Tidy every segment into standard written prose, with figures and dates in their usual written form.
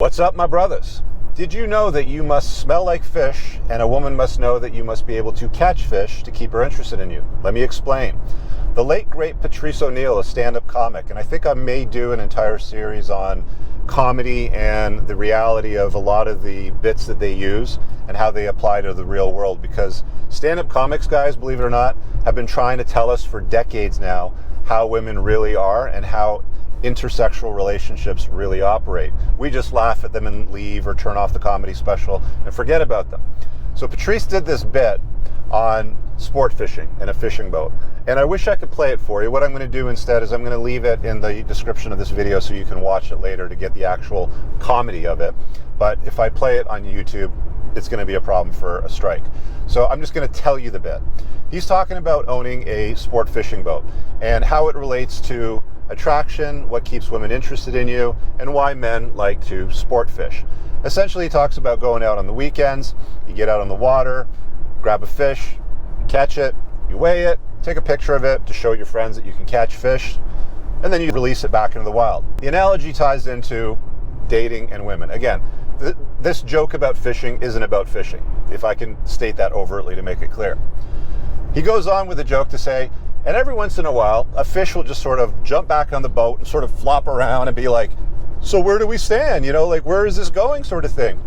What's up, my brothers? Did you know that you must smell like fish and a woman must know that you must be able to catch fish to keep her interested in you? Let me explain. The late, great Patrice, a stand-up comic, and I think I may do an entire series on comedy and the reality of a lot of the bits that they use and how they apply to the real world, because stand-up comics, guys, believe it or not, have been trying to tell us for decades now how women really are and how intersexual relationships really operate. We just laugh at them and leave or turn off the comedy special and forget about them. So Patrice did this bit on sport fishing in a fishing boat, and I wish I could play it for you. What I'm going to do instead is I'm going to leave it in the description of this video so you can watch it later to get the actual comedy of it. But if I play it on YouTube, it's going to be a problem for a strike. So I'm just going to tell you the bit. He's talking about owning a sport fishing boat and how it relates to attraction, what keeps women interested in you, and why men like to sport fish. Essentially, he talks about going out on the weekends. You get out on the water, grab a fish, catch it, you weigh it, take a picture of it to show your friends that you can catch fish, and then you release it back into the wild. The analogy ties into dating and women. Again, this joke about fishing isn't about fishing, if I can state that overtly to make it clear. He goes on with a joke to say, and every once in a while, a fish will just sort of jump back on the boat and sort of flop around and be like, so where do we stand? You know, like, where is this going, sort of thing?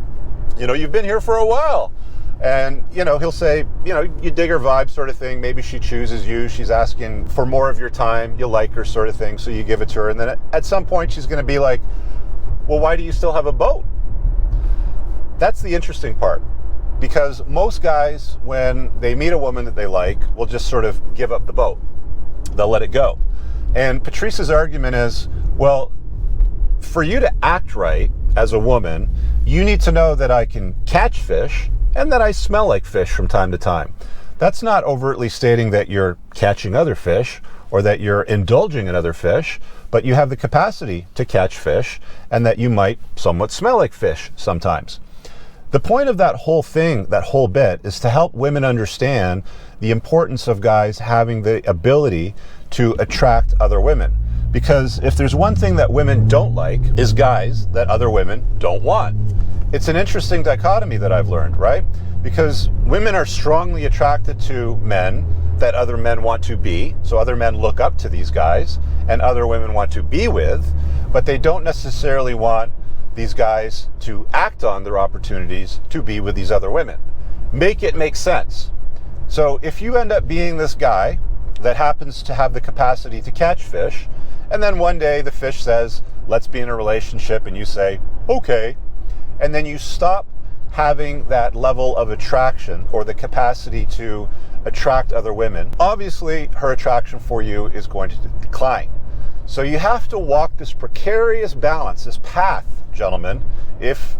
You know, you've been here for a while. And, you know, he'll say, you know, you dig her vibe, sort of thing. Maybe she chooses you. She's asking for more of your time. You like her, sort of thing. So you give it to her. And then at some point, she's going to be like, well, why do you still have a boat? That's the interesting part. Because most guys, when they meet a woman that they like, will just sort of give up the boat. They'll let it go. And Patrice's argument is, well, for you to act right as a woman, you need to know that I can catch fish and that I smell like fish from time to time. That's not overtly stating that you're catching other fish or that you're indulging in other fish, but you have the capacity to catch fish and that you might somewhat smell like fish sometimes. The point of that whole thing, that whole bit, is to help women understand the importance of guys having the ability to attract other women. Because if there's one thing that women don't like, is guys that other women don't want. It's an interesting dichotomy that I've learned, right? Because women are strongly attracted to men that other men want to be. So other men look up to these guys and other women want to be with, but they don't necessarily want these guys to act on their opportunities to be with these other women. Make it make sense. So if you end up being this guy that happens to have the capacity to catch fish, and then one day the fish says, let's be in a relationship, and you say, okay, and then you stop having that level of attraction or the capacity to attract other women, obviously her attraction for you is going to decline. So you have to walk this precarious balance, this path, gentlemen, if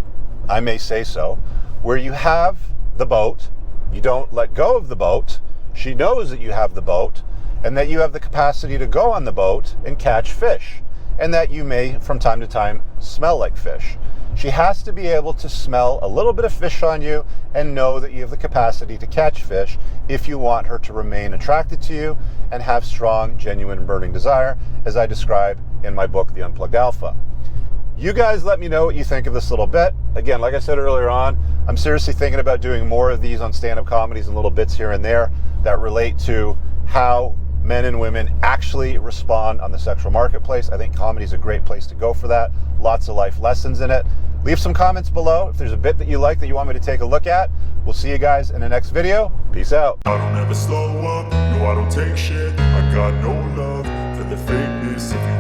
I may say so, where you have the boat, you don't let go of the boat, she knows that you have the boat, and that you have the capacity to go on the boat and catch fish, and that you may, from time to time, smell like fish. She has to be able to smell a little bit of fish on you and know that you have the capacity to catch fish if you want her to remain attracted to you and have strong, genuine, burning desire, as I describe in my book, The Unplugged Alpha. You guys let me know what you think of this little bit. Again, like I said earlier on, I'm seriously thinking about doing more of these on stand-up comedies and little bits here and there that relate to how men and women actually respond on the sexual marketplace. I think comedy is a great place to go for that. Lots of life lessons in it. Leave some comments below if there's a bit that you like that you want me to take a look at. We'll see you guys in the next video. Peace out. I don't ever slow up, no I don't take shit. I got no love for the fakeness. If you